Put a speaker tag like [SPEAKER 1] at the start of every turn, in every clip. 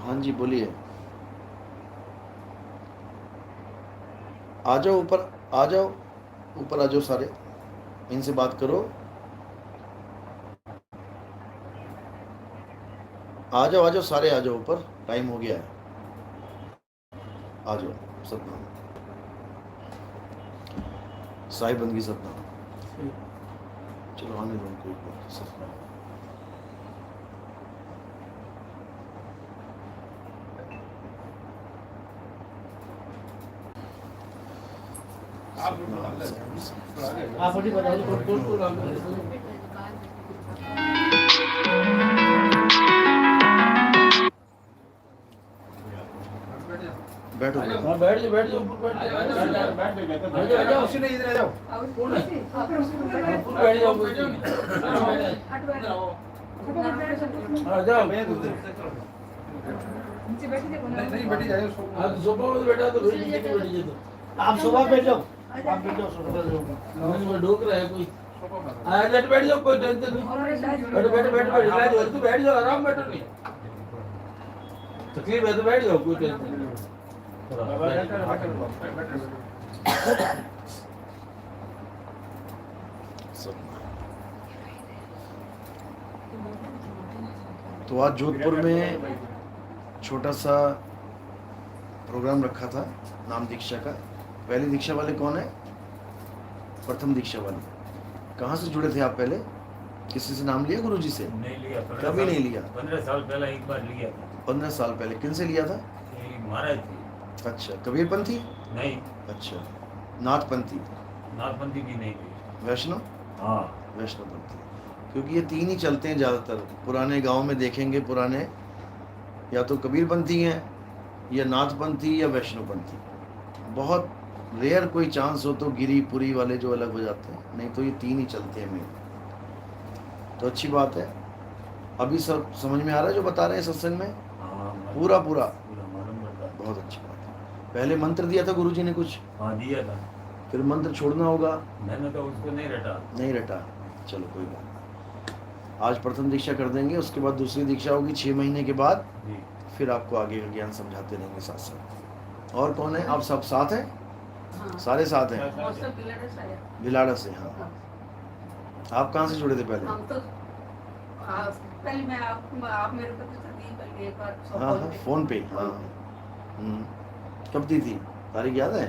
[SPEAKER 1] हाँ जी बोलिए। आ जाओ ऊपर, आ जाओ ऊपर, आ जाओ सारे, इनसे बात करो। आ जाओ सारे, आ जाओ ऊपर, टाइम हो गया है। आ जाओ। सतनाम। साई बंदगी सतनाम। चलो आने दो उनको एक बार। सतनाम। सतनाम, सतनाम, बैठो बैठो।
[SPEAKER 2] हाँ बैठ जाओ, बैठ जाओ, ऊपर बैठ जाओ, बैठ जाओ, उसी ने इधर आ जाओ, बैठ जाओ, बैठ जाओ, हाँ जाओ, नहीं बैठी जाए, आप सोफा में बैठा तो रोज नीचे बैठी जाए, तो आप सोफा पे बैठ जाओ, आप बैठ जाओ सोफा पे, नहीं मैं ढोक रहा है कोई, हाँ लेट बैठ जाओ, कोई टेंशन नहीं, बैठो बैठो बैठो बैठो, इलाज हो तो बैठ जाओ, आराम बैठो, नहीं तकलीफ है तो बैठ जाओ, कोई टेंशन नहीं।
[SPEAKER 1] तो आज जोधपुर में छोटा सा प्रोग्राम रखा था नाम दीक्षा का। पहली दीक्षा वाले कौन है? प्रथम दीक्षा वाले कहाँ से जुड़े थे आप? पहले किसी से नाम लिया गुरुजी से?
[SPEAKER 3] नहीं लिया,
[SPEAKER 1] कभी नहीं लिया।
[SPEAKER 3] 15 साल पहले एक बार लिया था।
[SPEAKER 1] 15 साल पहले किन से लिया था?
[SPEAKER 3] ये महाराज थी।
[SPEAKER 1] अच्छा, कबीरपंथी?
[SPEAKER 3] नहीं,
[SPEAKER 1] अच्छा, नाथपंथी?
[SPEAKER 3] नाथपंथी भी नहीं ली।
[SPEAKER 1] वैष्णव?
[SPEAKER 3] हाँ,
[SPEAKER 1] वैष्णवपंथी। क्योंकि ये तीन ही चलते हैं ज़्यादातर। पुराने गांव में देखेंगे, पुराने या तो कबीरपंथी हैं या नाथपंथी या वैष्णवपंथी। बहुत रेयर कोई चांस हो तो गिरी पुरी वाले जो अलग हो जाते हैं, नहीं तो ये तीन ही चलते हैं मेन। तो अच्छी बात है। अभी सब समझ में आ रहा है जो बता रहे हैं सत्संग में?
[SPEAKER 3] हाँ,
[SPEAKER 1] पूरा पूरा
[SPEAKER 3] पूरा मालूम पड़ता।
[SPEAKER 1] बहुत अच्छी बात है। पहले मंत्र दिया था गुरुजी ने कुछ,
[SPEAKER 3] हाँ दिया था,
[SPEAKER 1] फिर मंत्र छोड़ना होगा।
[SPEAKER 3] मैंने तो उसको नहीं रटा।
[SPEAKER 1] नहीं रटा, चलो कोई बात नहीं। आज प्रथम दीक्षा कर देंगे, उसके बाद दूसरी दीक्षा होगी 6 महीने के बाद।
[SPEAKER 3] जी,
[SPEAKER 1] फिर आपको आगे का ज्ञान समझाते रहेंगे साथ साथ। और कौन है? आप सब साथ हैं?
[SPEAKER 4] हाँ।
[SPEAKER 1] सारे साथ हैं?
[SPEAKER 4] वो सब बिलाड़ा से आया।
[SPEAKER 1] भिलाड़ा से? हाँ।
[SPEAKER 4] हाँ।
[SPEAKER 1] आप कहाँ से जुड़े थे पहले?
[SPEAKER 4] हम तो पहले मैं आप मेरे को तो दी पहले एक बार
[SPEAKER 1] हाँ हाँ, फोन पे। हाँ। कब दी थी? तारीख याद है?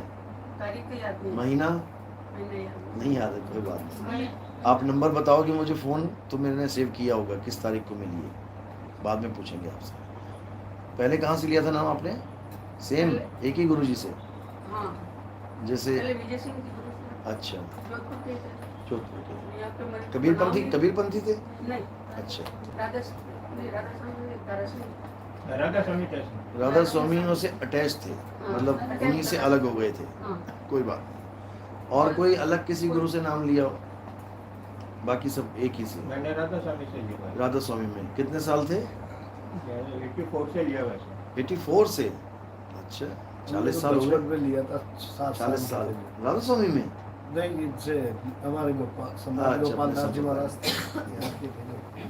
[SPEAKER 4] तारीख तो याद नहीं,
[SPEAKER 1] महीना
[SPEAKER 4] मैंने याद
[SPEAKER 1] नहीं याद है, कोई बात नहीं।
[SPEAKER 4] नहीं।
[SPEAKER 1] आप नंबर बताओगे मुझे, फ़ोन तो मैंने सेव किया होगा किस तारीख को मिली है, बाद में पूछेंगे आपसे। पहले कहाँ से लिया था नाम आपने? सेम एक ही गुरुजी से?
[SPEAKER 4] हाँ,
[SPEAKER 1] जैसे
[SPEAKER 4] पहले विजय सिंह जी गुरु थे,
[SPEAKER 1] अच्छा,
[SPEAKER 4] जोधपुर के थे।
[SPEAKER 1] जोधपुर के।
[SPEAKER 4] यहाँ पे मेरे
[SPEAKER 1] कबीरपंथी?
[SPEAKER 4] नाम
[SPEAKER 1] कबीरपंथी थे?
[SPEAKER 4] नहीं,
[SPEAKER 1] अच्छा,
[SPEAKER 4] राधा नहीं, राधा स्वामी,
[SPEAKER 2] राधा स्वामी टेस्ट,
[SPEAKER 1] राधा स्वामियों से अटैच थे, मतलब उन्हीं से अलग हो गए थे।
[SPEAKER 4] हाँ।
[SPEAKER 1] कोई बात नहीं। और कोई अलग किसी गुरु से नाम लिया हो? बाकी सब एक ही से?
[SPEAKER 2] मैंने राधा स्वामी से लिया,
[SPEAKER 1] राधा स्वामी में कितने साल थे?
[SPEAKER 2] 84 से लिया वैसे,
[SPEAKER 1] 84 से? अच्छा, 40 साल हो गए।
[SPEAKER 5] में लिया था,
[SPEAKER 1] 40 साल राधा स्वामी में?
[SPEAKER 5] नहीं, इनसे हमारे गोपाल सम्राट
[SPEAKER 1] अच्छा,
[SPEAKER 5] गोपाल
[SPEAKER 1] अपने
[SPEAKER 5] दास जी
[SPEAKER 1] सम्राट।
[SPEAKER 5] महाराज थे, यहाँ के थे।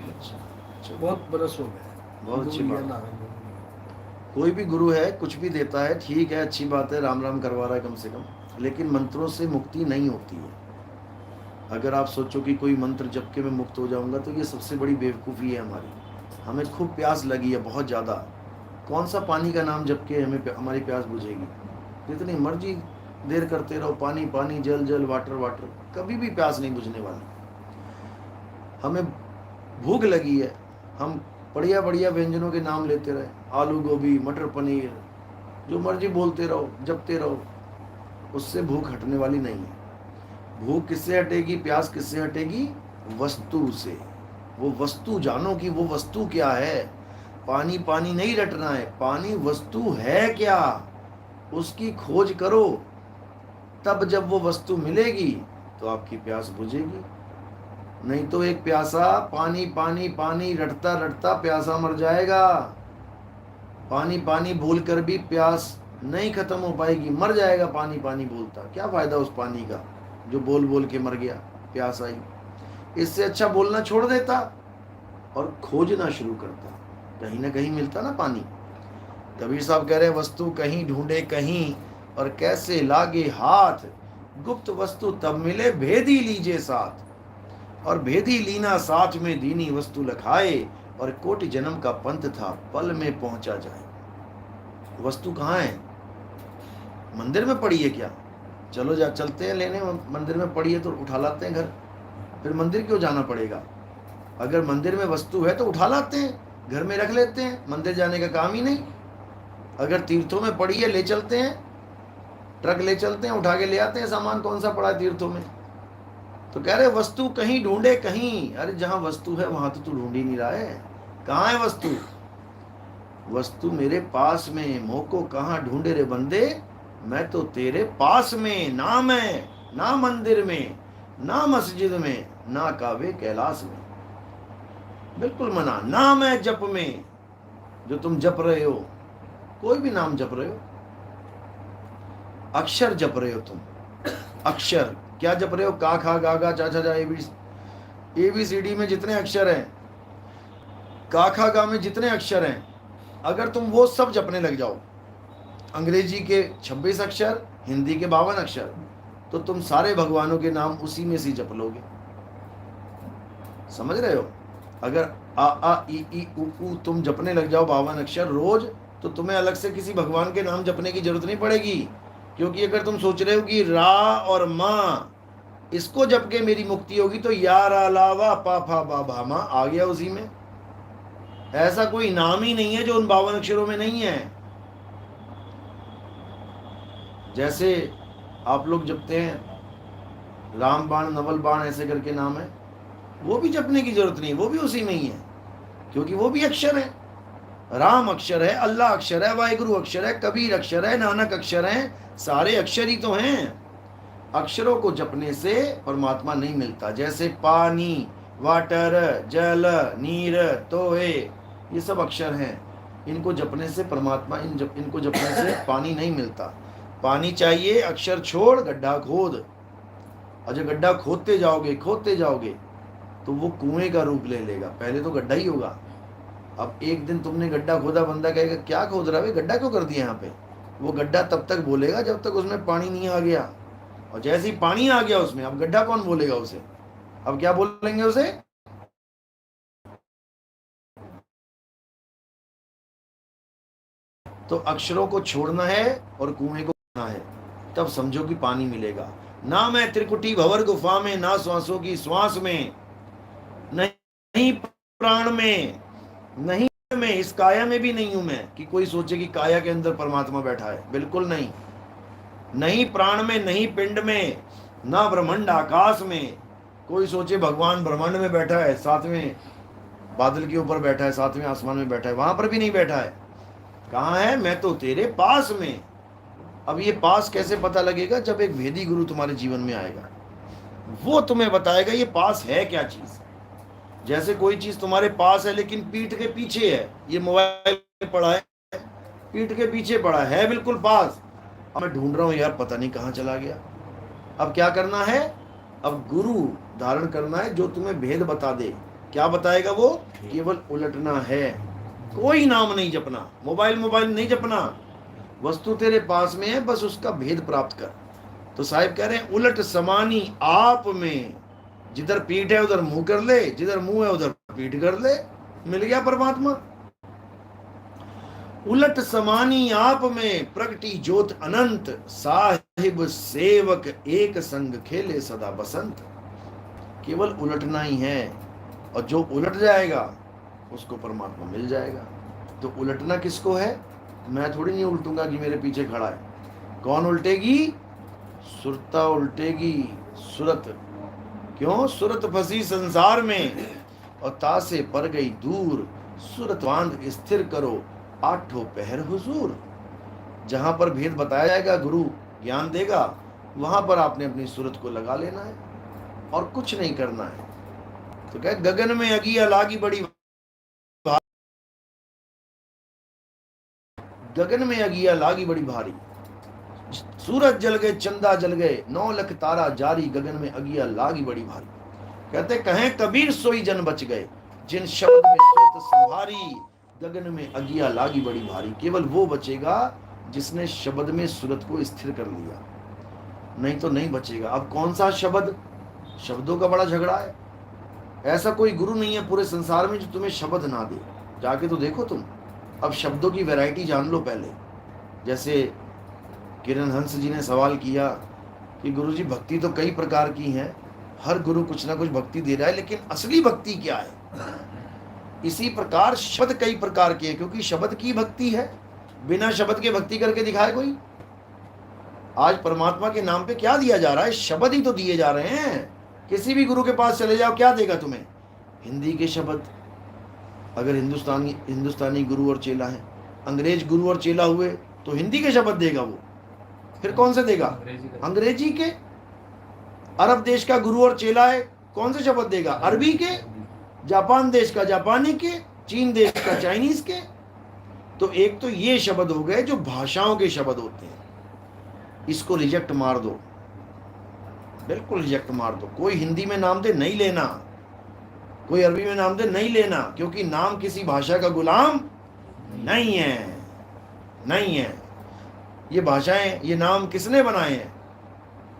[SPEAKER 1] अच्छा, चलो,
[SPEAKER 5] बहुत बरस हो गए।
[SPEAKER 1] बहुत अच्छी
[SPEAKER 5] गुरु
[SPEAKER 1] बात।
[SPEAKER 5] लिया नाम है, गुरु लिया।
[SPEAKER 1] कोई भी गुरु है कुछ भी देता है, ठीक है, अच्छी बात है, राम राम करवा रहा है कम से कम, लेकिन मंत्रों से मुक्ति नहीं होती है। अगर आप सोचो कि कोई मंत्र जप के मैं मुक्त हो जाऊंगा, तो ये सबसे बड़ी बेवकूफ़ी है हमारी। हमें खूब प्यास लगी है बहुत ज़्यादा, कौन सा पानी का नाम जप के हमारी प्यास बुझेगी? जितनी मर्जी देर करते रहो, पानी पानी, जल जल, वाटर वाटर, कभी भी प्यास नहीं बुझने वाली। हमें भूख लगी है, हम बढ़िया बढ़िया व्यंजनों के नाम लेते रहे, आलू गोभी, मटर पनीर, जो मर्जी बोलते रहो, जपते रहो, उससे भूख हटने वाली नहीं है। भूख किससे हटेगी, प्यास किससे हटेगी? वस्तु से। वो वस्तु जानो कि वो वस्तु क्या है। पानी पानी नहीं रटना है, पानी वस्तु है क्या, उसकी खोज करो। तब जब वो वस्तु मिलेगी तो आपकी प्यास बुझेगी। नहीं तो एक प्यासा पानी पानी पानी रटता रटता प्यासा मर जाएगा। पानी पानी बोलकर भी प्यास नहीं खत्म हो पाएगी, मर जाएगा पानी पानी बोलता। क्या फायदा उस पानी का जो बोल बोल के मर गया, प्यास आई। इससे अच्छा बोलना छोड़ देता और खोजना शुरू करता, कहीं ना कहीं मिलता ना पानी। कबीर साहब कह रहे हैं वस्तु कहीं ढूंढे कहीं और कैसे लागे हाथ, गुप्त वस्तु तब मिले भेदी लीजे साथ, और भेदी लीना साथ में दीनी वस्तु लखाए, और कोटि जन्म का पंथ था पल में पहुंचा जाए। वस्तु कहाँ है? मंदिर में पड़ी है क्या? चलो जा चलते हैं लेने, मंदिर में पड़ी है तो उठा लाते हैं घर, फिर मंदिर क्यों जाना पड़ेगा? अगर मंदिर में वस्तु है तो उठा लाते हैं, घर में रख लेते हैं, मंदिर जाने का काम ही नहीं। अगर तीर्थों में पड़ी है ले चलते हैं, ट्रक ले चलते हैं, उठा के ले आते हैं सामान, कौन सा पड़ा है तीर्थों में। तो कह रहे वस्तु कहीं ढूंढे कहीं, अरे जहां वस्तु है वहां तो तू ढूंढ ही नहीं रहा है। कहाँ है वस्तु? वस्तु मेरे पास में, मोको कहाँ ढूंढे रे बंदे, मैं तो तेरे पास में। ना मैं, ना मंदिर में, ना मस्जिद में, ना काबे कैलाश में, बिल्कुल मना। ना मैं जप में, जो तुम जप रहे हो, कोई भी नाम जप रहे हो, अक्षर जप रहे हो तुम। अक्षर क्या जप रहे हो? का खा गा गा चा छा जा ABCD में जितने अक्षर हैं, का खा गा में जितने अक्षर हैं, अगर तुम वो सब जपने लग जाओ, अंग्रेजी के 26 अक्षर, हिंदी के 52 अक्षर, तो तुम सारे भगवानों के नाम उसी में से जप लोगे। समझ रहे हो? अगर आ ई उ तुम जपने लग जाओ 52 अक्षर रोज, तो तुम्हें अलग से किसी भगवान के नाम जपने की जरूरत नहीं पड़ेगी। क्योंकि अगर तुम सोच रहे हो कि रा और माँ इसको जप के मेरी मुक्ति होगी, तो या रा ला वा पा फा बा भा मा आ गया उसी में। ऐसा कोई नाम ही नहीं है जो उन 52 अक्षरों में नहीं है। जैसे आप लोग जपते हैं राम बाण, नवल बाण, ऐसे करके नाम है, वो भी जपने की जरूरत नहीं, वो भी उसी में ही है, क्योंकि वो भी अक्षर है। राम अक्षर है, अल्लाह अक्षर है, वाहिगुरु अक्षर है, कबीर अक्षर है, नानक अक्षर है, सारे अक्षर ही तो हैं। अक्षरों को जपने से परमात्मा नहीं मिलता। जैसे पानी, वाटर, जल, नीर, तोहे, ये सब अक्षर हैं, इनको जपने से परमात्मा, इनको जपने से पानी नहीं मिलता। पानी चाहिए, अक्षर छोड़, गड्ढा खोद, और जब गड्ढा खोदते जाओगे तो वो कुएं का रूप ले लेगा। पहले तो गड्ढा ही होगा। अब एक दिन तुमने गड्ढा खोदा, बंदा कहेगा क्या खोद रहा है, गड्ढा क्यों कर दिया यहाँ पे? वो गड्ढा तब तक बोलेगा जब तक उसमें पानी नहीं आ गया, और जैसे ही पानी आ गया उसमें, अब गड्ढा कौन बोलेगा उसे? अब क्या बोलेंगे उसे? तो अक्षरों को छोड़ना है और कुएं को खोदना है, तब समझो कि पानी मिलेगा। ना मैं त्रिकुटी भंवर गुफा में, ना श्वासों की श्वास में, नहीं प्राण में, नहीं मैं इस काया में भी नहीं हूं मैं, कि कोई सोचे कि काया के अंदर परमात्मा बैठा है, बिल्कुल नहीं। नहीं प्राण में, नहीं पिंड में, ना ब्रह्मांड आकाश में। कोई सोचे भगवान ब्रह्मांड में बैठा है, सातवें बादल के ऊपर बैठा है, सातवें आसमान में बैठा है, वहां पर भी नहीं बैठा है। कहाँ है? मैं तो तेरे पास में। अब ये पास कैसे पता लगेगा? जब एक भेदी गुरु तुम्हारे जीवन में आएगा, वो तुम्हें बताएगा ये पास है क्या चीज। जैसे कोई चीज तुम्हारे पास है लेकिन पीठ के पीछे है, ये मोबाइल पड़ा है, पीठ के पीछे पड़ा है, बिल्कुल पास, अब मैं ढूंढ रहा हूं यार, पता नहीं कहाँ चला गया। अब क्या करना है? अब गुरु धारण करना है जो तुम्हें भेद बता दे। क्या बताएगा वो? केवल उलटना है, कोई नाम नहीं जपना, मोबाइल नहीं जपना, वस्तु तेरे पास में है, बस उसका भेद प्राप्त कर। तो साहिब कह रहे हैं उलट समानी आप में, जिधर पीठ है उधर मुंह कर ले, जिधर मुंह है उधर पीठ कर ले, मिल गया परमात्मा। उलट समानी आप में, प्रगटी ज्योत अनंत, साहिब सेवक एक संग खेले सदा बसंत। केवल उलटना ही है, और जो उलट जाएगा उसको परमात्मा मिल जाएगा। तो उलटना किसको है? मैं थोड़ी नहीं उल्टूंगा कि मेरे पीछे खड़ा है। कौन उल्टेगी? सुरता उल्टेगी, सुरत। क्यों? सुरत फंसी संसार में और तासे पर गई दूर, सुरत बांध स्थिर करो आठों पहर हुजूर। जहां पर भेद बताया जाएगा, गुरु ज्ञान देगा, वहां पर आपने अपनी सुरत को लगा लेना है और कुछ नहीं करना है। तो क्या? गगन में अगिया लागी बड़ी, गगन में अगिया लागी बड़ी भारी, सूरज जल गए चंदा जल गए, 9 लाख तारा जारी, गगन में अगिया लागी बड़ी भारी। कहते कहें कबीर सोई जन बच गए, जिन शब्द में सुरत संभारी, गगन में अगिया लागी बड़ी भारी। केवल वो बचेगा जिसने शब्द में सूरत को स्थिर कर लिया, नहीं तो नहीं बचेगा। अब कौन सा शब्द? शब्दों का बड़ा झगड़ा है। ऐसा कोई गुरु नहीं है पूरे संसार में जो तुम्हें शब्द ना दे। जाके तो देखो तुम। अब शब्दों की वैरायटी जान लो पहले। जैसे किरण हंस जी ने सवाल किया कि गुरुजी भक्ति तो कई प्रकार की है, हर गुरु कुछ ना कुछ भक्ति दे रहा है, लेकिन असली भक्ति क्या है? इसी प्रकार शब्द कई प्रकार के हैं, क्योंकि शब्द की भक्ति है। बिना शब्द के भक्ति करके दिखाए कोई? आज परमात्मा के नाम पे क्या दिया जा रहा है? शब्द ही तो दिए जा रहे हैं। किसी भी गुरु के पास चले जाओ, क्या देगा तुम्हें? हिंदी के शब्द। अगर हिंदुस्तानी गुरु और चेला है, अंग्रेज गुरु और चेला हुए तो हिंदी के शब्द देगा वो। फिर कौन से देगा? अंग्रेजी के। अरब देश का गुरु और चेला है, कौन से शब्द देगा? अरबी के। जापान देश का जापानी के, चीन देश का चाइनीज के। तो एक तो ये शब्द हो गए जो भाषाओं के शब्द होते हैं, इसको रिजेक्ट मार दो, बिल्कुल रिजेक्ट मार दो। कोई हिंदी में नाम दे नहीं लेना, कोई अरबी में नाम दे नहीं लेना, क्योंकि नाम किसी भाषा का गुलाम नहीं है, नहीं है। ये भाषाएं, ये नाम किसने बनाए हैं?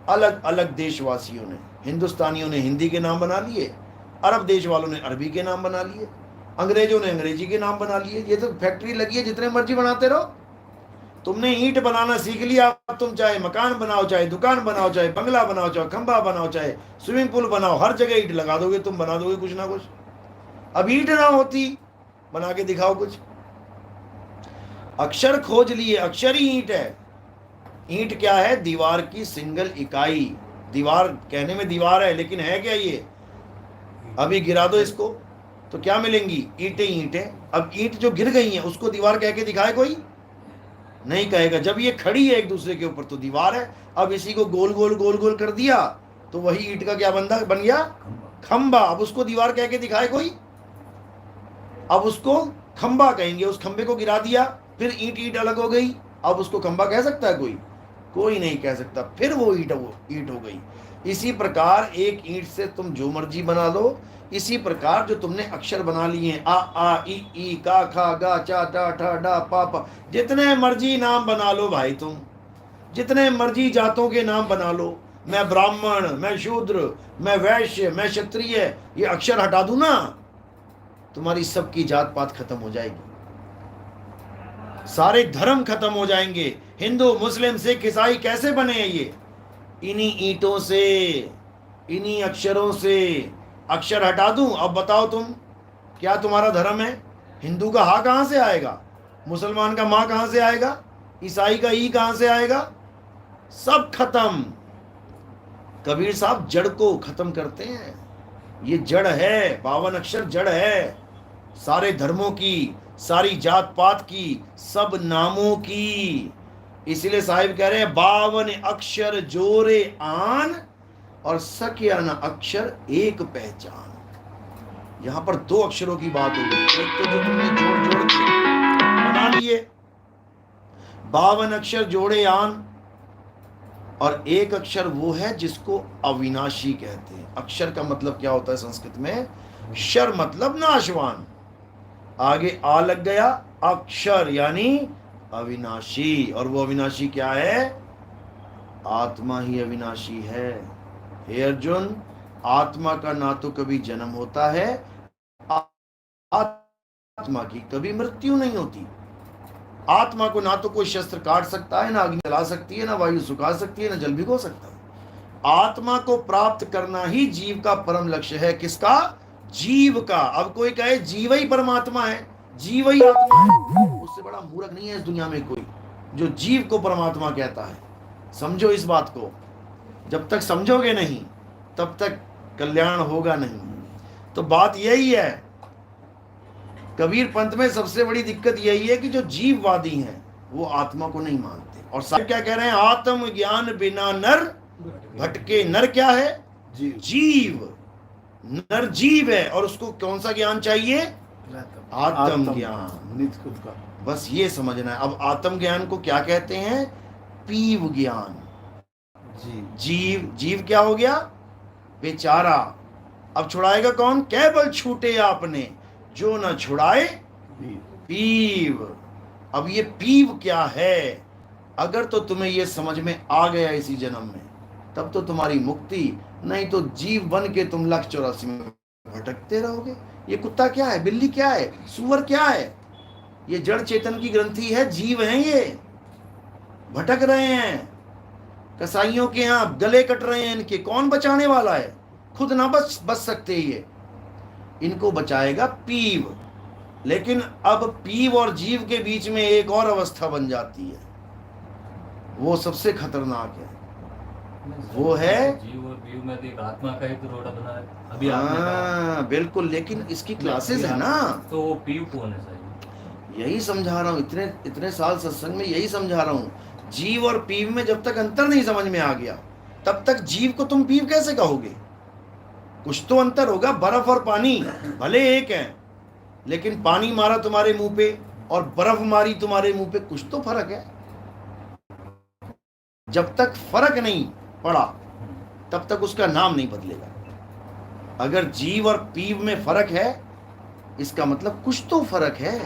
[SPEAKER 1] अलग अलग देशवासियों ने। हिंदुस्तानियों ने हिंदी के नाम बना लिए, अरब देश वालों ने अरबी के नाम बना लिए, अंग्रेजों ने अंग्रेजी के नाम बना लिए। ये तो फैक्ट्री लगी है, जितने मर्जी बनाते रहो। तुमने ईंट बनाना सीख लिया, अब तुम चाहे मकान बनाओ, चाहे दुकान बनाओ, चाहे बंगला बनाओ, चाहे खंबा बनाओ, चाहे स्विमिंग पूल बनाओ, हर जगह ईंट लगा दोगे, तुम बना दोगे कुछ ना कुछ। अब ईंट ना होती, बना के दिखाओ कुछ। अक्षर खोज लिए, अक्षर ही ईंट है। ईंट क्या है? दीवार की सिंगल इकाई। दीवार कहने में दीवार है, लेकिन है क्या ये? अभी गिरा दो इसको तो क्या मिलेंगी? ईंटें ईंटें। अब ईंट जो गिर गई हैं उसको दीवार कह के दिखाए कोई? नहीं कहेगा। जब ये खड़ी है एक दूसरे के ऊपर तो दीवार है। अब इसी को गोल गोल गोल गोल कर दिया तो वही ईंट का क्या बन गया? खंबा। अब उसको दीवार कह के दिखाए कोई? अब उसको खंबा कहेंगे। उस खंबे को गिरा दिया, फिर ईंट ईंट अलग हो गई, अब उसको खंबा कह सकता है कोई? कोई नहीं कह सकता। फिर वो ईंट हो गई। इसी प्रकार एक ईंट से तुम जो मर्जी बना दो। इसी प्रकार जो तुमने अक्षर बना लिए हैं, आ आ ई का खा गा चा टा ठा डा पा पा, जितने मर्जी नाम बना लो भाई तुम, जितने मर्जी जातों के नाम बना लो। मैं ब्राह्मण, मैं शूद्र, मैं वैश्य, मैं क्षत्रिय, ये अक्षर हटा दूं ना, तुम्हारी सबकी जात पात खत्म हो जाएगी, सारे धर्म खत्म हो जाएंगे। हिंदू, मुस्लिम, सिख, ईसाई कैसे बने हैं ये? इन्हीं ईंटों से, इन्हीं अक्षरों से। अक्षर हटा दूं, अब बताओ तुम क्या तुम्हारा धर्म है? हिंदू का हा कहां से आएगा? मुसलमान का मां कहां से आएगा? ईसाई का ई कहां से आएगा? सब खत्म। कबीर साहब जड़ को खत्म करते हैं। ये जड़ है, 52 अक्षर जड़ है, सारे धर्मों की, सारी जात पात की, सब नामों की। इसलिए साहिब कह रहे हैं 52 अक्षर जोरे आन और सकिया न अक्षर एक पहचान। यहां पर 2 अक्षरों की बात हो गई। एक तो जो तुमने जोड़ जोड़ के बना लिए 52 अक्षर जोड़े आन, और एक अक्षर वो है जिसको अविनाशी कहते हैं। अक्षर का मतलब क्या होता है संस्कृत में? शर मतलब नाशवान, आगे आ लग गया, अक्षर यानी अविनाशी। और वो अविनाशी क्या है? आत्मा ही अविनाशी है। हे अर्जुन, आत्मा का ना तो कभी जन्म होता है, आत्मा की कभी मृत्यु नहीं होती। आत्मा को ना तो कोई शस्त्र काट सकता है, ना अग्नि जला सकती है, ना वायु सुखा सकती है, ना जल भिगो सकता है। आत्मा को प्राप्त करना ही जीव का परम लक्ष्य है। किसका? जीव का। अब कोई कहे जीव ही परमात्मा है, जीव ही आत्मा है, उससे बड़ा मूर्ख नहीं है इस दुनिया में कोई जो जीव को परमात्मा कहता है। समझो इस बात को। जब तक समझोगे नहीं तब तक कल्याण होगा नहीं। तो बात यही है, कबीर पंथ में सबसे बड़ी दिक्कत यही है कि जो जीववादी हैं वो आत्मा को नहीं मानते। और साहब क्या कह रहे हैं? आत्म ज्ञान बिना नर भटके। नर क्या है? जीव। नर जीव है और उसको कौन सा ज्ञान चाहिए? आत्म ज्ञान।
[SPEAKER 5] खुद का।
[SPEAKER 1] बस ये समझना है। अब आत्म ज्ञान को क्या कहते हैं? पीव ज्ञान। जीव, जीव क्या हो गया? बेचारा। अब छुड़ाएगा कौन? केवल छूटे आपने, जो न छुड़ाए पीव। अब ये पीव क्या है, अगर तो तुम्हें ये समझ में आ गया इसी जन्म में, तब तो तुम्हारी मुक्ति, नहीं तो जीव बन के तुम 1,84 में भटकते रहोगे। ये कुत्ता क्या है, बिल्ली क्या है, सुअर क्या है, ये जड़ चेतन की ग्रंथि है, जीव हैं ये, भटक रहे हैं। कसाईयों के यहाँ गले कट रहे हैं इनके, कौन बचाने वाला है, खुद ना बच सकते ये, इनको बचाएगा पीव। लेकिन अब पीव और जीव के बीच में एक और अवस्था बन जाती है, वो सबसे खतरनाक है, वो है
[SPEAKER 3] जीव और पीव में तो एक आत्मा का ही तो रोड़ा बना है अभी आपने कहा।
[SPEAKER 1] हाँ बिल्कुल, लेकिन इसकी क्लासेस है ना,
[SPEAKER 3] तो वो पीव कौन है साहब?
[SPEAKER 1] यही समझा रहा हूँ, इतने साल सत्संग में यही समझा रहा हूँ। जीव और पीव में जब तक अंतर नहीं समझ में आ गया, तब तक जीव को तुम पीव कैसे कहोगे? कुछ तो अंतर होगा। बर्फ और पानी भले एक है, लेकिन पानी मारा तुम्हारे मुंह पे और बर्फ मारी तुम्हारे मुंह पे, कुछ तो फर्क है। जब तक फर्क नहीं पड़ा तब तक उसका नाम नहीं बदलेगा। अगर जीव और पीव में फर्क है, इसका मतलब कुछ तो फर्क है।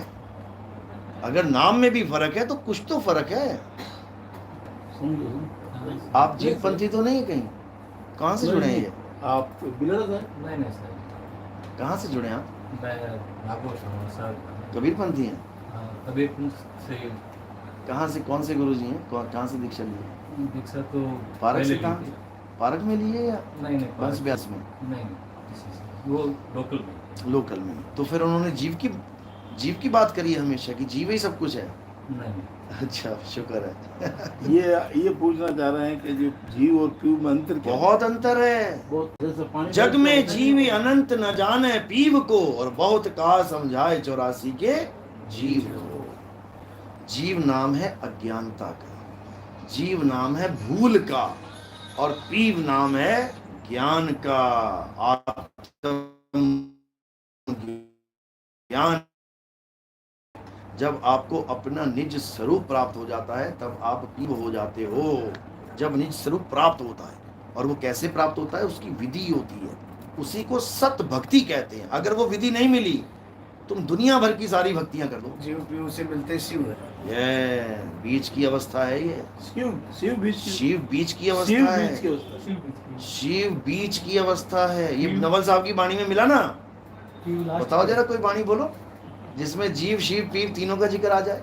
[SPEAKER 1] अगर नाम में भी फर्क है तो कुछ तो फर्क है। आप जीवपंथी तो नहीं कहीं? कहाँ से जुड़े हैं ये?
[SPEAKER 5] आप
[SPEAKER 2] बिलड़ गए?
[SPEAKER 3] नहीं साहब,
[SPEAKER 1] कहाँ से जुड़े हैं आप?
[SPEAKER 3] मैं नागोश हूँ साहब।
[SPEAKER 1] कबीरपंथी हैं?
[SPEAKER 3] कबीर से
[SPEAKER 1] कहाँ से, कौन से गुरु जी हैं, कहाँ से दीक्षा ली है?
[SPEAKER 3] दीक्षा तो
[SPEAKER 1] पारक से?
[SPEAKER 3] पहले
[SPEAKER 1] कहाँ?
[SPEAKER 3] ली थी।
[SPEAKER 1] पारक में लिए या
[SPEAKER 3] नहीं
[SPEAKER 1] बंस व्यास में?
[SPEAKER 3] नहीं किसी से, वो लोकल में।
[SPEAKER 1] लोकल में। तो फिर उन्होंने जीव की बात करी है हमेशा कि जीव ही सब कुछ है।
[SPEAKER 3] नहीं
[SPEAKER 1] अच्छा, शुक्र है।
[SPEAKER 5] ये पूछना चाह रहे हैं कि जो जीव और पीव में अंतर क्या है?
[SPEAKER 1] बहुत अंतर है।
[SPEAKER 2] बहुत जैसे पानी
[SPEAKER 1] जग में जीव अनंत न जाने पीव को, और बहुत कहा समझाए 84 के जीव को। जीव नाम है अज्ञानता का, जीव नाम है भूल का, और पीव नाम है ज्ञान का, आत्म ज्ञान। जब आपको अपना निज स्वरूप प्राप्त हो जाता है तब आप पीव हो जाते हो। जब निज स्वरूप प्राप्त होता है, और वो कैसे प्राप्त होता है, उसकी विधि होती है, उसी को सत भक्ति कहते हैं। अगर वो विधि नहीं मिली, तुम दुनिया भर की सारी भक्तियां कर दो,
[SPEAKER 5] जीव पीव से मिलते शिव है।
[SPEAKER 1] ये बीच की अवस्था है। ये
[SPEAKER 5] शिव बीच
[SPEAKER 1] शिव बीच की अवस्था
[SPEAKER 5] शिव
[SPEAKER 1] है।
[SPEAKER 5] बीच की अवस्था।
[SPEAKER 1] शिव बीच की अवस्था है। ये नवल साहब की वाणी में मिला ना? बताओ जरा कोई वाणी बोलो जिसमें जीव शिव पीव तीनों का जिक्र आ जाए।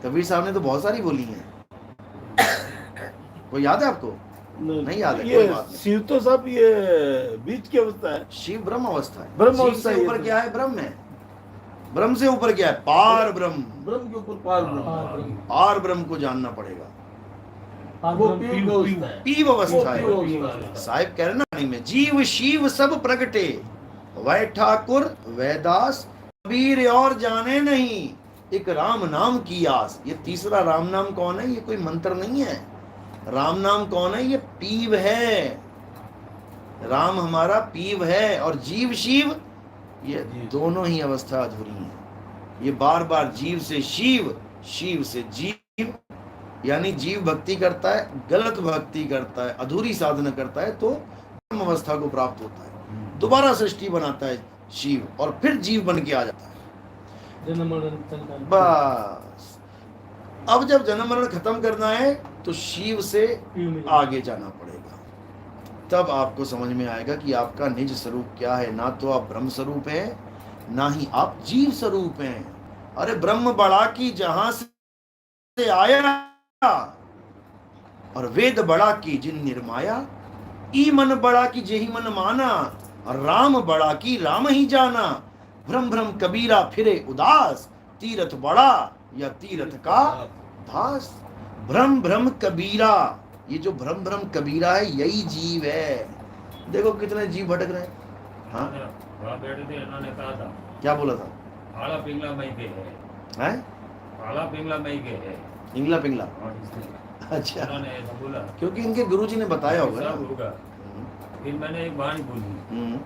[SPEAKER 1] कबीर साहब ने तो बहुत सारी बोली हैं। वो याद है आपको? नहीं याद है, कोई
[SPEAKER 5] ये
[SPEAKER 1] बात नहीं।
[SPEAKER 5] शिव तो सब ये बीच की अवस्था है।
[SPEAKER 1] शिव ब्रह्म अवस्था है।
[SPEAKER 5] ब्रह्म
[SPEAKER 1] शिव
[SPEAKER 5] अवस्था
[SPEAKER 1] से
[SPEAKER 5] है ये
[SPEAKER 1] ऊपर
[SPEAKER 5] तो।
[SPEAKER 1] क्या है? ब्रह्म है। ब्रह्म से ऊपर क्या है? पार ब्रह्म।
[SPEAKER 2] ब्रह्म के ऊपर पार ब्रह्म।
[SPEAKER 1] पार ब्रह्म को जानना पड़ेगा।
[SPEAKER 2] वो पीव अवस्था है।
[SPEAKER 1] पीव अवस्था
[SPEAKER 2] वो
[SPEAKER 1] है।
[SPEAKER 2] पीव अवस्था है।
[SPEAKER 1] साहिब कह रहे ना वाणी में, जीव शिव सब प्रगटे, वह ठाकुर वैदास कबीर और जाने नहीं, एक राम नाम की आस। ये तीसरा राम नाम कौन है? ये कोई मंत्र नहीं है। राम नाम कौन है? ये पीव है। राम हमारा पीव है, और जीव शिव, ये दोनों ही अवस्था अधूरी है। ये बार बार जीव से शिव, शिव से जीव, यानी जीव भक्ति करता है, गलत भक्ति करता है, अधूरी साधना करता है, तो ब्रह्म अवस्था को प्राप्त होता है। दोबारा सृष्टि बनाता है शिव, और फिर जीव बन के आ जाता है।
[SPEAKER 2] जन्म मरण चलता है।
[SPEAKER 1] बस अब जब जन्म मरण खत्म करना है तो शिव से
[SPEAKER 2] पीव में
[SPEAKER 1] आगे जाना पड़ेगा। तब आपको समझ में आएगा कि आपका निज स्वरूप क्या है। ना तो आप ब्रह्म स्वरूप हैं, ना ही आप जीव स्वरूप हैं। अरे ब्रह्म बड़ा की जहां से आया, और वेद बड़ा की जिन निर्माया, ई मन बड़ा की जेहि मन माना, और राम बड़ा की राम ही जाना। भ्रम भ्रम कबीरा फिरे उदास, तीरथ बड़ा या तीरथ का दास। भ्रम भ्रम कबीरा, ये जो भ्रम भ्रम कबीरा है, यही जीव है। देखो कितने जीव भटक रहे हैं। हाँ,
[SPEAKER 3] वहाँ बैठे थे, इन्होंने कहा था
[SPEAKER 1] क्या बोला था?
[SPEAKER 3] आला पिंगला मई के है,
[SPEAKER 1] हैं?
[SPEAKER 3] आला पिंगला मई के है।
[SPEAKER 1] इंगला पिंगला।
[SPEAKER 3] और इसने
[SPEAKER 1] अच्छा,
[SPEAKER 3] उन्होंने ऐसा बोला,
[SPEAKER 1] क्योंकि इनके गुरुजी ने बताया होगा
[SPEAKER 3] सब
[SPEAKER 1] ना।
[SPEAKER 3] होगा। फिर मैंने एक वाणी बोली,
[SPEAKER 1] हम्म,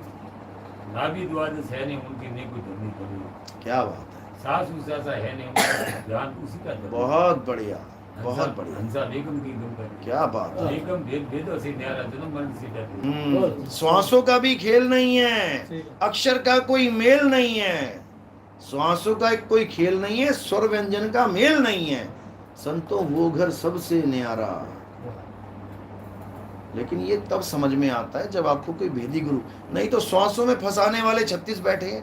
[SPEAKER 3] ना भी द्वादश है नहीं उनकी, नहीं कोई धरनी पड़ी,
[SPEAKER 1] क्या बात है।
[SPEAKER 3] सास उसासा है नहीं उनका, ध्यान उसी का धर्म।
[SPEAKER 1] बहुत बढ़िया, बहुत बढ़िया,
[SPEAKER 3] हंसा बेगम की एकदम कर,
[SPEAKER 1] क्या बात है।
[SPEAKER 3] बेगम भेदों से न्यारा जन्म मरण से डरती।
[SPEAKER 1] श्वासों का भी खेल नहीं है, अक्षर का कोई मेल नहीं है। श्वासों का एक कोई खेल नहीं है, स्वर व्यंजन का मेल नहीं है, संतों वो घर सबसे न्यारा। लेकिन ये तब समझ में आता है जब आपको कोई भेदी गुरु, नहीं तो श्वासों में फंसाने वाले 36 बैठे हैं।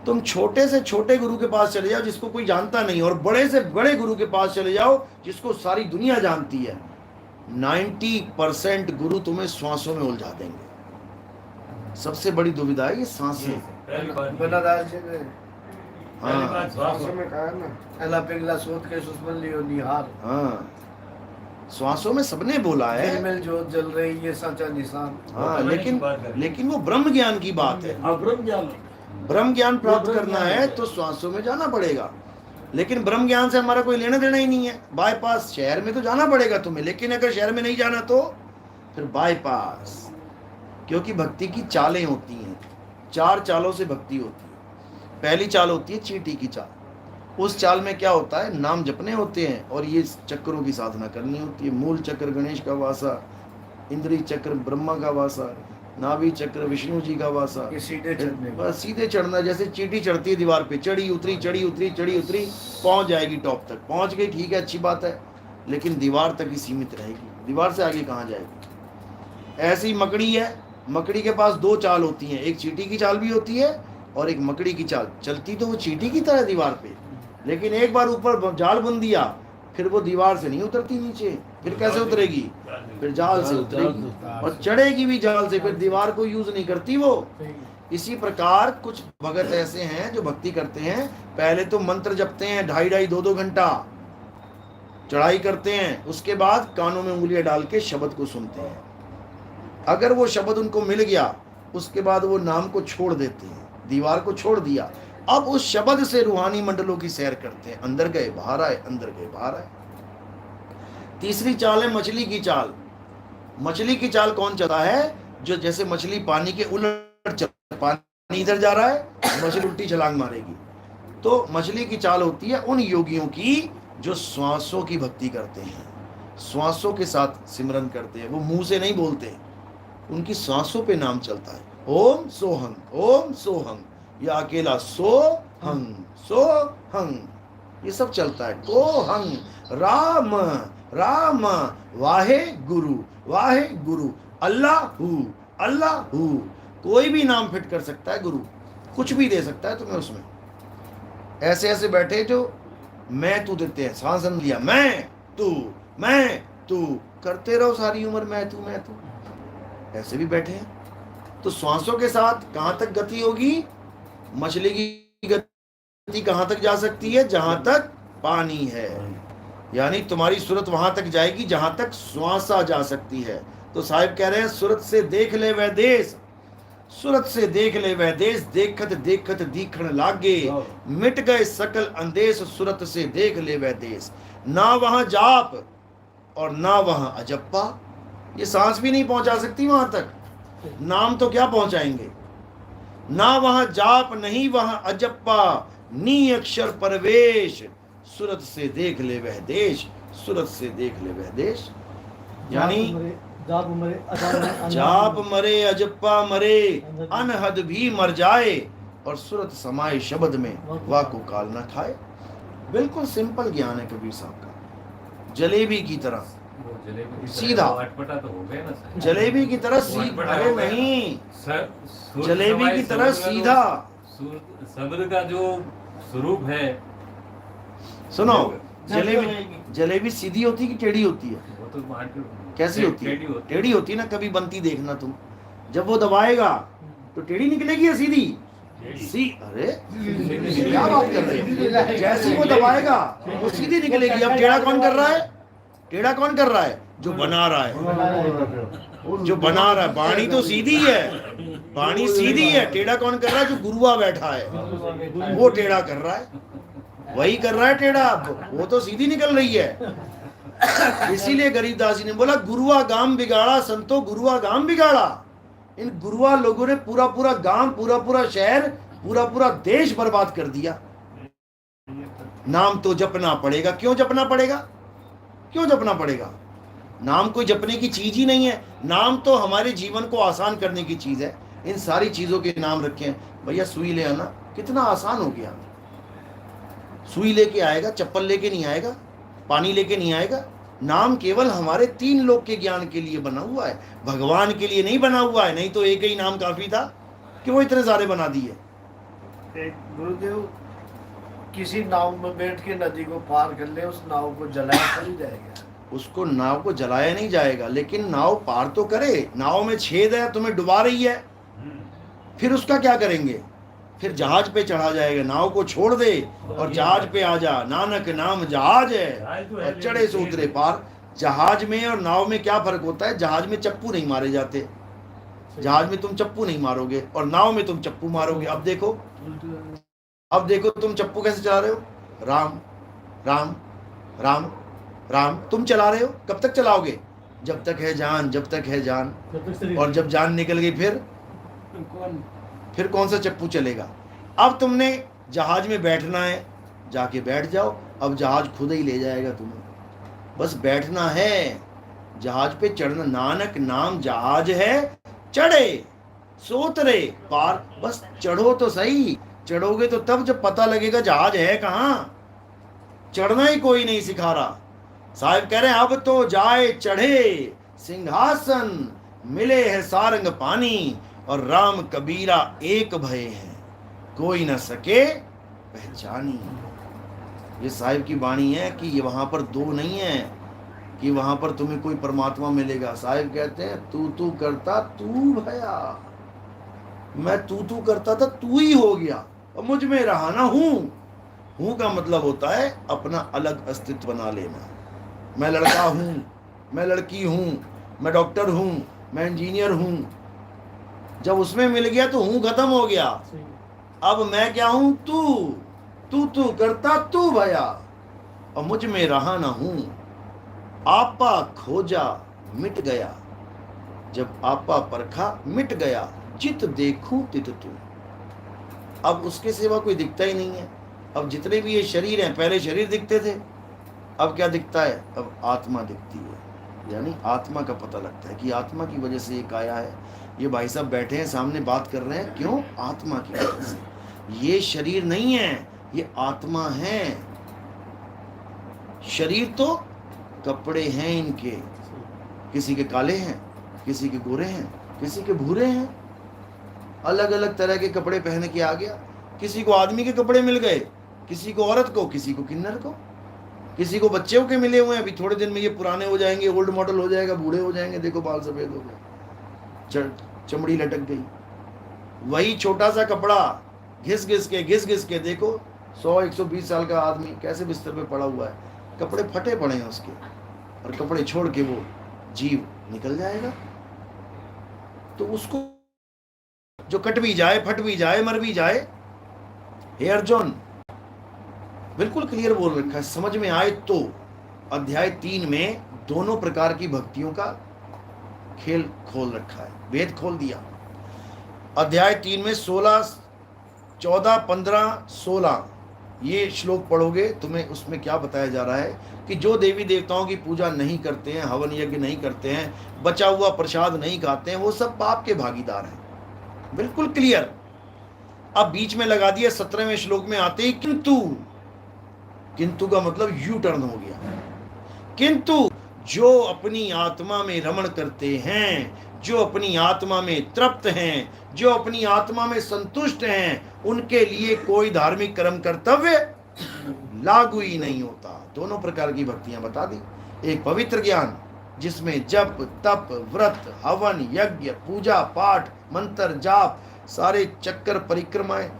[SPEAKER 1] तुम छोटे से छोटे गुरु के पास चले जाओ जिसको कोई जानता नहीं, और बड़े से बड़े गुरु के पास चले जाओ जिसको सारी दुनिया जानती है, 90% गुरु तुम्हें श्वासों में उलझा देंगे। सबसे बड़ी दुविधा है ये सांसें।
[SPEAKER 5] बनारस जी ने
[SPEAKER 1] हाँ
[SPEAKER 5] शास्त्र में कहा ना, अला पिघला सोच के सुस्मन लियो निहार।
[SPEAKER 1] हाँ, श्वासों में सबने बोला है,
[SPEAKER 5] दिल में जोत जल रही ये सच्चा निशान।
[SPEAKER 1] हाँ, लेकिन वो ब्रह्म ज्ञान की बात है।
[SPEAKER 2] अब ब्रह्म ज्ञान
[SPEAKER 1] ब्रह्म ज्ञान प्राप्त करना है तो श्वासों में जाना पड़ेगा, लेकिन ब्रह्म ज्ञान से हमारा कोई लेना देना ही नहीं है। बाईपास शहर में तो जाना पड़ेगा तुम्हें, लेकिन अगर शहर में नहीं जाना तो फिर बाईपास, क्योंकि भक्ति की चालें होती हैं, 4 चालों से भक्ति होती है। पहली चाल होती है चींटी की चाल। उस चाल में क्या होता है, नाम जपने होते हैं और ये चक्रों की साधना करनी होती है। मूल चक्र गणेश का वासा, इंद्रिय चक्र ब्रह्मा का वासा, नाभि चक्र विष्णु जी का वासा।
[SPEAKER 5] ये सीधे चढ़ने का।
[SPEAKER 1] बस सीधे चढ़ना, जैसे चींटी चढ़ती है दीवार पे, चढ़ी उतरी चढ़ी उतरी चढ़ी उतरी, पहुंच जाएगी टॉप तक। पहुंच गई, ठीक है, अच्छी बात है, लेकिन दीवार तक ही सीमित रहेगी, दीवार से आगे कहाँ जाएगी। ऐसी मकड़ी है, मकड़ी के पास 2 चाल होती हैं, एक चींटी की चाल भी होती है और एक मकड़ी की चाल। चलती तो वो चींटी की तरह दीवार पे, लेकिन एक बार ऊपर जाल बुन दिया फिर वो दीवार से नहीं उतरती नीचे। फिर कैसे उतरेगी, फिर जाल से उतरेगी, और चढ़ेगी भी जाल से, फिर दीवार को यूज नहीं करती वो। इसी प्रकार कुछ भगत ऐसे हैं जो भक्ति करते हैं, पहले तो मंत्र जपते हैं 2.5 2 घंटा, चढ़ाई करते हैं, उसके बाद कानों में उंगलियां डाल के शब्द को सुनते हैं। अगर वो शब्द उनको मिल गया उसके बाद वो नाम को छोड़ देते हैं, दीवार को छोड़ दिया, अब उस शब्द से रूहानी मंडलों की सैर करते हैं, अंदर गए बाहर आए, अंदर गए बाहर आए। तीसरी चाल है मछली की चाल। मछली की चाल कौन चलता है, जो जैसे मछली पानी के उलट चल, पानी इधर जा रहा है, मछली उल्टी छलांग मारेगी। तो मछली की चाल होती है उन योगियों की जो श्वासों की भक्ति करते हैं, श्वासों के साथ सिमरन करते हैं, वो मुंह से नहीं बोलते, उनकी सांसों पे नाम चलता है। ओम सोहं, ओम सोहं, या अकेला सोहं सोहं, ये सब चलता है। कोहं, राम राम, वाहे गुरु अल्लाहू अल्लाहू। कोई भी नाम फिट कर सकता है गुरु, कुछ भी दे सकता है तुम्हें उसमें। ऐसे ऐसे बैठे जो मैं तू देते हैं, सांस लिया, मैं तू करते रहो सारी उम्र, मैं तू, ऐसे भी बैठे हैं। तो श्वासों के साथ कहां तक गति होगी, मछली की गति कहां तक जा सकती है, जहां तक पानी है, यानी तुम्हारी सूरत वहां तक जाएगी जहां तक श्वासा जा सकती है। तो साहिब कह रहे हैं, सूरत से देख ले वह देश, सूरत से देख ले वह देश, देखत देखत दीखण लागे, मिट गए सकल अंदेश, सूरत से देख ले वह देश। ना वहां जाप और ना वहां अजप्पा, ये सांस भी नहीं पहुंचा सकती वहां तक, नाम तो क्या पहुंचाएंगे। ना वहां जाप नहीं वहां अजप्पा, नी अक्षर परवेश, सूरत से देख ले वह देश, सूरत से देख ले वह देश। यानी जाप मरे अजप्पा मरे, अनहद भी मर जाए, और सूरत समाए शब्द में वाको काल न खाए। बिल्कुल सिंपल ज्ञान है कबीर साहब का, जलेबी की तरह सीधा,
[SPEAKER 3] अटपटा तो हो गया ना सर।
[SPEAKER 1] जलेबी की तरह सीधा, अरे नहीं, जलेबी की तरह सीधा।
[SPEAKER 3] शब्द का जो स्वरूप है,
[SPEAKER 1] सुनो, जलेबी सीधी होती कि टेढ़ी होती है,
[SPEAKER 3] वो तो
[SPEAKER 1] कैसी होती है, टेढ़ी होती है ना। कभी बनती देखना तुम, जब वो दबाएगा तो टेढ़ी निकलेगी या सीधी, अरे क्या बात कर रहे हैं, जैसे वो दबाएगा वो सीधी निकलेगी। अब टेढ़ा कौन कर रहा है, टेढ़ा कौन कर रहा है, जो बना रहा है, जो बना रहा है। बाणी तो सीधी है, बाणी सीधी है, टेढ़ा कौन कर रहा है, जो गुरुआ बैठा है वो टेढ़ा कर रहा है, वही कर रहा है टेढ़ा, वो तो सीधी निकल रही है। इसीलिए गरीबदास जी ने बोला, गुरुआ गांव बिगाड़ा संतो, गुरुआ गांव बिगाड़ा। इन गुरुआ लोगों ने पूरा पूरा गांव, पूरा पूरा शहर, पूरा पूरा देश बर्बाद कर दिया। नाम तो जपना पड़ेगा। क्यों जपना पड़ेगा, क्यों जपना पड़ेगा? नाम कोई जपने की चीज ही नहीं है, नाम तो हमारे जीवन को आसान करने की चीज है। इन सारी चीजों के नाम रखे हैं। भैया सुई ले आना, कितना आसान हो गया। सुई लेके आएगा, चप्पल लेके नहीं आएगा, पानी लेके नहीं आएगा। नाम केवल हमारे 3 लोक के ज्ञान के लिए बना हुआ है, भगवान के लिए नहीं बना हुआ है। नहीं तो एक ही नाम काफी था कि वो इतने सारे बना दिए।
[SPEAKER 6] एक गुरुदेव किसी नाव में बैठ के नदी को पार कर ले, उस नाव को जलाया चली जाएगा।
[SPEAKER 1] उसको नाव को जलाया नहीं जाएगा, लेकिन नाव पार तो करे। नाव में छेद है, तुम्हें डुबा रही है, फिर उसका क्या करेंगे? फिर जहाज पे चढ़ा जाएगा। नाव को छोड़ दे और जहाज पे आ जा। नानक नाम जहाज है और चढ़े से उतरे पार। जहाज में और नाव में क्या फर्क होता है? जहाज में चप्पू नहीं मारे जाते, जहाज में तुम चप्पू नहीं मारोगे और नाव में तुम चप्पू मारोगे। अब देखो तुम चप्पू कैसे चला रहे हो? राम राम राम राम तुम चला रहे हो। कब तक चलाओगे? जब तक है जान, जब तक है जान। और जब जान निकल गई फिर कौन सा चप्पू चलेगा? अब तुमने जहाज में बैठना है, जाके बैठ जाओ। अब जहाज खुद ही ले जाएगा तुम्हें, बस बैठना है। जहाज पे चढ़ना, नानक नाम जहाज है, चढ़े सोतरे पार। बस चढ़ो तो सही। चढ़ोगे तो तब जब पता लगेगा जहाज है कहाँ। चढ़ना ही कोई नहीं सिखा रहा। साहब कह रहे हैं अब तो जाए चढ़े सिंहासन, मिले है सारंग पानी, और राम कबीरा एक भय है, कोई न सके पहचानी। ये साहिब की वाणी है कि ये वहां पर दो नहीं है कि वहां पर तुम्हें कोई परमात्मा मिलेगा। साहिब कहते हैं तू करता तू भया, मैं तू करता था, तू ही हो गया और मुझ में रहा ना हूं का मतलब होता है अपना अलग अस्तित्व बना लेना। मैं लड़का हूं, मैं लड़की हूं, मैं डॉक्टर हूं, मैं इंजीनियर हूं। जब उसमें मिल गया तो हूं खत्म हो गया। अब मैं क्या हूं? तू करता तू भया और मुझ में रहा ना हूं। आपा खोजा मिट गया, जब आपा परखा मिट गया, जित देखूं तित तू। अब उसके सिवा कोई दिखता ही नहीं है। अब जितने भी ये शरीर हैं, पहले शरीर दिखते थे, अब क्या दिखता है? अब आत्मा दिखती है। यानी आत्मा का पता लगता है कि आत्मा की वजह से ये काया है। ये भाई साहब बैठे हैं सामने बात कर रहे हैं, क्यों? आत्मा की वजह से। ये शरीर नहीं है, ये आत्मा है। शरीर तो कपड़े हैं इनके, किसी के काले हैं, किसी के गोरे हैं, किसी के भूरे हैं, अलग अलग तरह के कपड़े पहन के आ गया। किसी को आदमी के कपड़े मिल गए, किसी को औरत को, किसी को किन्नर को, किसी को बच्चों के मिले हुए हैं। अभी थोड़े दिन में ये पुराने हो जाएंगे, ओल्ड मॉडल हो जाएगा, बूढ़े हो जाएंगे। देखो बाल सफेद हो गए, चमड़ी लटक गई। वही छोटा सा कपड़ा घिस घिस के देखो 100-120 साल का आदमी कैसे बिस्तर पे पड़ा हुआ है, कपड़े फटे पड़े हैं उसके, और कपड़े छोड़ के वो जीव निकल जाएगा। तो उसको जो कट भी जाए, फट भी जाए, मर भी जाए। हे अर्जुन, बिल्कुल क्लियर बोल रखा है, समझ में आए तो। अध्याय 3 में दोनों प्रकार की भक्तियों का खेल खोल रखा है, वेद खोल दिया। अध्याय 3 में 16, 14, 15, 16 ये श्लोक पढ़ोगे, तुम्हें उसमें क्या बताया जा रहा है कि जो देवी देवताओं की पूजा नहीं करते हैं, हवन यज्ञ नहीं करते हैं, बचा हुआ प्रसाद नहीं खाते हैं, वो सब पाप के भागीदार हैं। बिल्कुल क्लियर। अब बीच में लगा दिया 17वें श्लोक में आते ही किंतु का मतलब यू टर्न हो गया। किंतु जो अपनी आत्मा में रमण करते हैं, जो अपनी आत्मा में तृप्त हैं, जो अपनी आत्मा में संतुष्ट हैं, उनके लिए कोई धार्मिक कर्म कर्तव्य लागू ही नहीं होता। दोनों प्रकार की भक्तियां बता दी। एक पवित्र ज्ञान जिसमें जप, तप, व्रत, हवन, यज्ञ, पूजा पाठ, मंत्र, जाप, सारे चक्कर, परिक्रमाएं,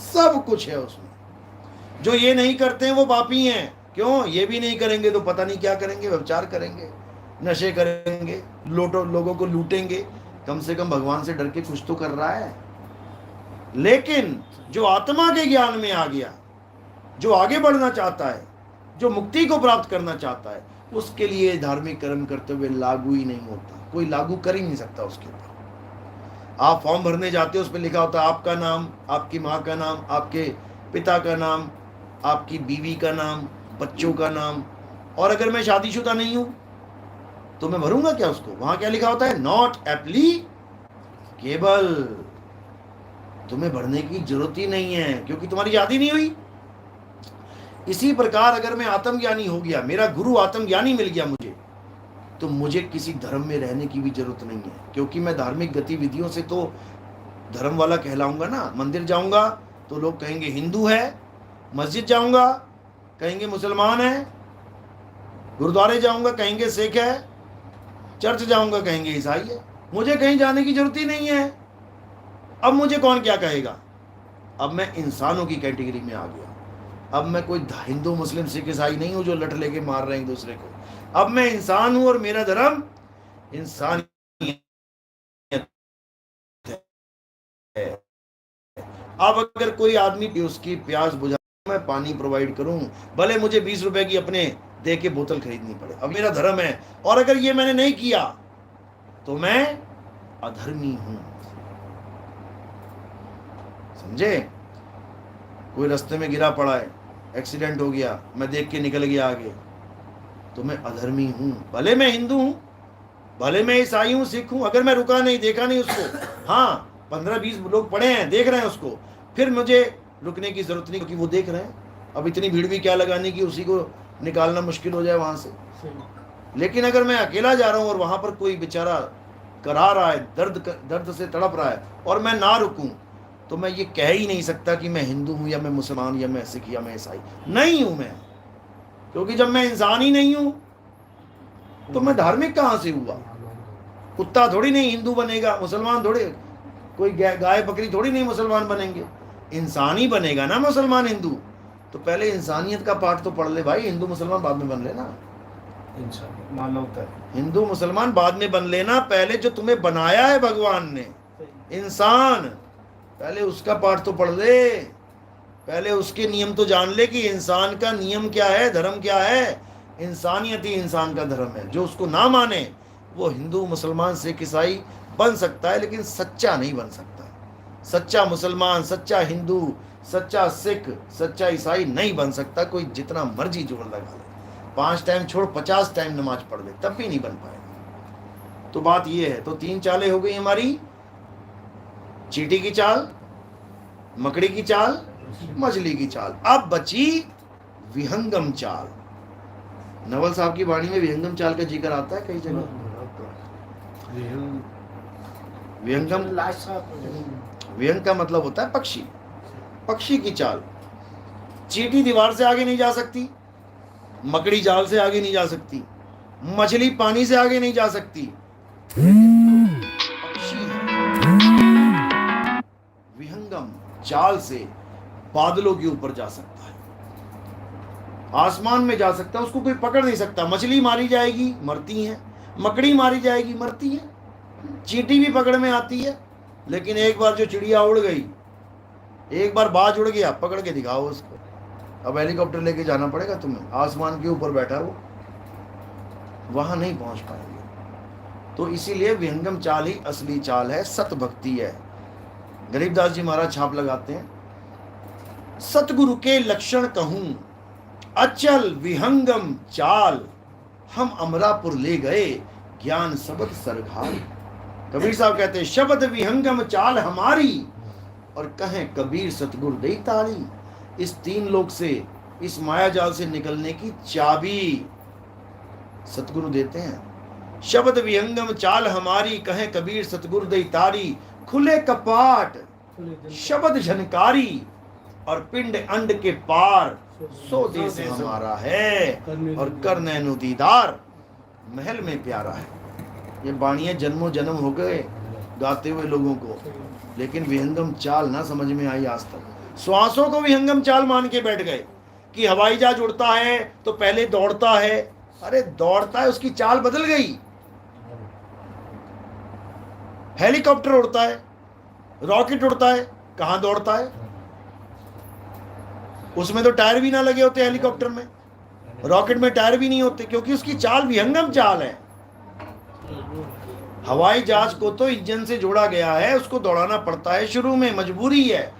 [SPEAKER 1] सब कुछ है उसमें। जो ये नहीं करते हैं वो पापी हैं। क्यों? ये भी नहीं करेंगे तो पता नहीं क्या करेंगे, व्यभिचार करेंगे, नशे करेंगे, लोगों को लूटेंगे। कम से कम भगवान से डर के कुछ तो कर रहा है। लेकिन जो आत्मा के ज्ञान में आ गया, जो आगे बढ़ना चाहता है, जो मुक्ति को प्राप्त करना चाहता है, उसके लिए धार्मिक कर्म करते हुए लागू ही नहीं होता। कोई लागू कर ही नहीं सकता उसके ऊपर। आप फॉर्म भरने जाते हो, उस पर लिखा होता है आपका नाम, आपकी माँ का नाम, आपके पिता का नाम, आपकी बीवी का नाम, बच्चों का नाम। और अगर मैं शादीशुदा नहीं हूं तो मैं भरूंगा क्या उसको? वहां क्या लिखा होता है? Not applicable. तुम्हें भरने की जरूरत ही नहीं है, क्योंकि तुम्हारी शादी नहीं हुई। इसी प्रकार अगर मैं आत्मज्ञानी हो गया, मेरा गुरु आत्मज्ञानी मिल गया मुझे, तो मुझे किसी धर्म में रहने की भी जरूरत नहीं है, क्योंकि मैं धार्मिक गतिविधियों से तो धर्म वाला कहलाऊंगा ना। मंदिर जाऊंगा तो लोग कहेंगे हिंदू है, मस्जिद जाऊंगा कहेंगे मुसलमान है, गुरुद्वारे जाऊंगा कहेंगे सिख है, चर्च जाऊंगा कहेंगे ईसाई है। मुझे कहीं जाने की जरूरत ही नहीं है। अब मुझे कौन क्या कहेगा? अब मैं इंसानों की कैटेगरी में आ गया। अब मैं कोई हिंदू मुस्लिम सिख ईसाई नहीं हूं जो लठ लेके मार रहे हैं एक दूसरे को। अब मैं इंसान हूं और मेरा धर्म इंसानियत है। अब अगर कोई आदमी उसकी प्यास बुझा, मैं पानी प्रोवाइड करूं, भले मुझे 20 रुपए की अपने दे के बोतल खरीदनी पड़े, अब मेरा धर्म है। और अगर ये मैंने नहीं किया तो मैं अधर्मी हूं। समझे? कोई रास्ते में गिरा पड़ा है, एक्सीडेंट हो गया, मैं देख के निकल गया आगे, तो मैं अधर्मी हूं। भले मैं हिंदू हूं, भले मैं ईसाई हूं, सिख हूं, अगर मैं रुका नहीं, देखा नहीं उसको, हाँ 15-20 लोग पड़े हैं देख रहे हैं उसको, फिर मुझे रुकने की जरूरत नहीं, क्योंकि वो देख रहे हैं। अब इतनी भीड़ भी क्या लगाने की, उसी को निकालना मुश्किल हो जाए वहां से। लेकिन अगर मैं अकेला जा रहा हूं और वहां पर कोई बेचारा करा रहा है, दर्द से तड़प रहा है, और मैं ना रुकूं, तो मैं ये कह ही नहीं सकता कि मैं हिंदू हूं या मैं मुसलमान या मैं सिख या मैं ईसाई नहीं हूं मैं। क्योंकि जब मैं इंसान ही नहीं हूं तो मैं धार्मिक कहां से हुआ? कुत्ता थोड़ी नहीं हिंदू बनेगा, मुसलमान थोड़ी, कोई गाय बकरी थोड़ी नहीं मुसलमान बनेंगे, इंसान ही बनेगा ना मुसलमान हिंदू। तो पहले इंसानियत का पाठ तो पढ़ ले भाई, हिंदू मुसलमान बाद में बन लेना।
[SPEAKER 6] मानवता,
[SPEAKER 1] हिंदू मुसलमान बाद में बन लेना, पहले जो तुम्हें बनाया है भगवान ने इंसान, पहले उसका पाठ तो पढ़ ले। पहले उसके नियम तो जान ले कि इंसान का नियम क्या है, धर्म क्या है। इंसानियत ही इंसान का धर्म है। जो उसको ना माने वो हिंदू मुसलमान सिख ईसाई बन सकता है, लेकिन सच्चा नहीं बन सकता। सच्चा मुसलमान, सच्चा हिंदू, सच्चा सिख, सच्चा ईसाई नहीं बन सकता। कोई जितना मर्जी जोर लगा ले, 5 टाइम छोड़ 50 टाइम नमाज पढ़ ले, तब भी नहीं बन पाएगा। तो बात ये है। तो 3 चालें हो गई हमारी, चींटी की चाल, मकड़ी की चाल, मछली की चाल। अब बची विहंगम चाल। नवल साहब की वाणी में विहंगम चाल का जिक्र आता है कई जगह। विहंगम, विहंग का मतलब होता है पक्षी। पक्षी की चाल। चींटी दीवार से आगे नहीं जा सकती, मकड़ी जाल से आगे नहीं जा सकती, मछली पानी से आगे नहीं जा सकती, पक्षी विहंगम चाल से बादलों के ऊपर जा सकता है, आसमान में जा सकता है, उसको कोई पकड़ नहीं सकता। मछली मारी जाएगी, मरती है, मकड़ी मारी जाएगी, मरती है, चींटी भी पकड़ में आती है। लेकिन एक बार जो चिड़िया उड़ गई, एक बार बाज उड़ गया, पकड़ के दिखाओ उसको। अब हेलीकॉप्टर लेके जाना पड़ेगा तुम्हें, आसमान के ऊपर बैठा वो, वहां नहीं पहुंच पाएंगे। तो इसीलिए विहंगम चाल ही असली चाल है, सत भक्ति है। गरीबदास जी महाराज छाप लगाते हैं, सतगुरु के लक्षण कहूं अचल विहंगम चाल, हम अमरापुर ले गए ज्ञान शब्द सरघार। कबीर साहब कहते हैं, शब्द विहंगम चाल हमारी, और कहें कबीर सतगुरु दई तारी। इस 3 लोक से, इस माया जाल से निकलने की चाबी सतगुरु देते हैं। शब्द विहंगम चाल हमारी, कहें कबीर सतगुरु दई तारी। खुले कपाट शब्द झनकारी, और पिंड अंड के पार, सो देश हमारा है, और कर नैनो दीदार महल में प्यारा है। ये बाणियां जन्मों जन्म हो गए गाते हुए लोगों को, लेकिन विहंगम चाल ना समझ में आई आज तक। श्वासों को विहंगम चाल मान के बैठ गए कि हवाई जहाज उड़ता है तो पहले दौड़ता है। अरे दौड़ता है, उसकी चाल बदल गई। हेलीकॉप्टर उड़ता है, रॉकेट उड़ता है, कहां दौड़ता है? उसमें तो टायर भी ना लगे होते हेलीकॉप्टर में, रॉकेट में टायर भी नहीं होते, क्योंकि उसकी चाल विहंगम चाल है। हवाई जहाज को तो इंजन से जोड़ा गया है, उसको दौड़ाना पड़ता है, शुरू में मजबूरी है।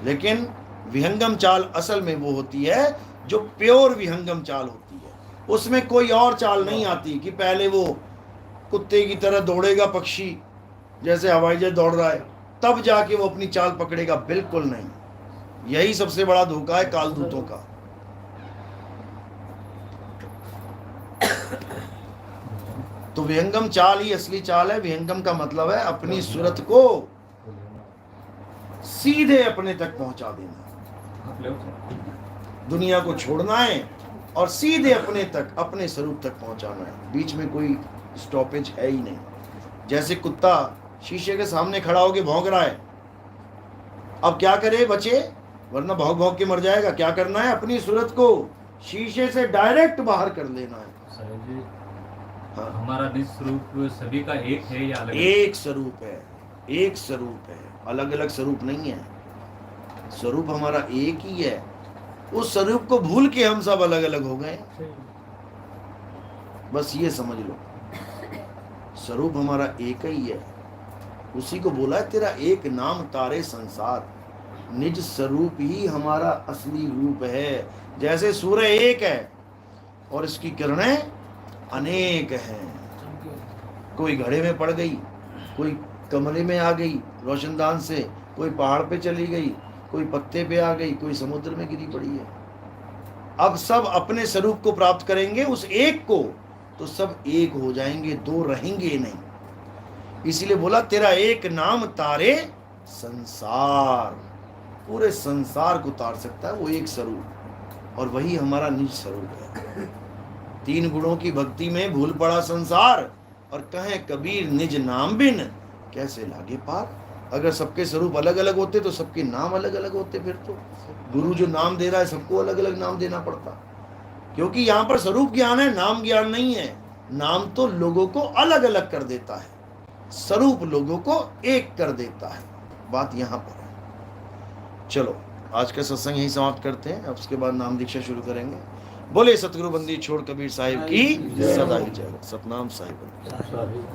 [SPEAKER 1] लेकिन विहंगम चाल असल में वो होती है जो प्योर विहंगम चाल होती है। उसमें कोई और चाल नहीं आती कि पहले वो कुत्ते की तरह दौड़ेगा पक्षी, जैसे हवाई जहाज दौड़ रहा है, तब जाके वो अपनी चाल पकड़ेगा, बिल्कुल नहीं। यही सबसे बड़ा धोखा है कालदूतों का। तो विहंगम चाल ही असली चाल है। विहंगम का मतलब है अपनी सूरत को सीधे अपने तक पहुंचा देना, दुनिया को छोड़ना है और सीधे अपने तक, अपने स्वरूप तक पहुंचाना है। बीच में कोई स्टॉपेज है ही नहीं। जैसे कुत्ता शीशे के सामने खड़ा होके भौंक रहा है, अब क्या करे बचे, वरना भौंक भौंक के मर जाएगा। क्या करना है, अपनी सूरत को शीशे से डायरेक्ट बाहर कर लेना है।
[SPEAKER 3] साहिब जी,
[SPEAKER 1] हाँ।
[SPEAKER 3] हमारा निज स्वरूप सभी का एक है या अलग?
[SPEAKER 1] एक स्वरूप है, एक स्वरूप है, अलग अलग स्वरूप नहीं है। स्वरूप हमारा एक ही है। उस स्वरूप को भूल के हम सब अलग अलग हो गए, बस ये समझ लो। स्वरूप हमारा एक ही है। उसी को बोला है तेरा एक नाम तारे संसार। निज स्वरूप ही हमारा असली रूप है। जैसे सूर्य एक है और इसकी किरणें अनेक हैं। कोई घड़े में पड़ गई, कोई कमरे में आ गई रोशनदान से, कोई पहाड़ पे चली गई, कोई पत्ते पे आ गई, कोई समुद्र में गिरी पड़ी है। अब सब अपने स्वरूप को प्राप्त करेंगे उस एक को, तो सब एक हो जाएंगे, दो रहेंगे नहीं। इसीलिए बोला तेरा एक नाम तारे संसार। पूरे संसार को तार सकता है वो एक स्वरूप, और वही हमारा निज स्वरूप है। तीन गुणों की भक्ति में भूल पड़ा संसार, और कहे कबीर निज नाम बिन कैसे लागे पार। अगर सबके स्वरूप अलग अलग होते तो सबके नाम अलग अलग होते। फिर तो गुरु जो नाम दे रहा है सबको अलग अलग नाम देना पड़ता, क्योंकि यहाँ पर स्वरूप ज्ञान है, नाम ज्ञान नहीं है। नाम तो लोगों को अलग अलग कर देता है, स्वरूप लोगों को एक कर देता है। बात यहाँ पर है। चलो आज का सत्संग यही समाप्त करते हैं, अब उसके बाद नाम दीक्षा शुरू करेंगे। बोले सतगुरु बंदी छोड़ कबीर साहिब की सदा ही जय। सतनाम साहिब।
[SPEAKER 5] साहिब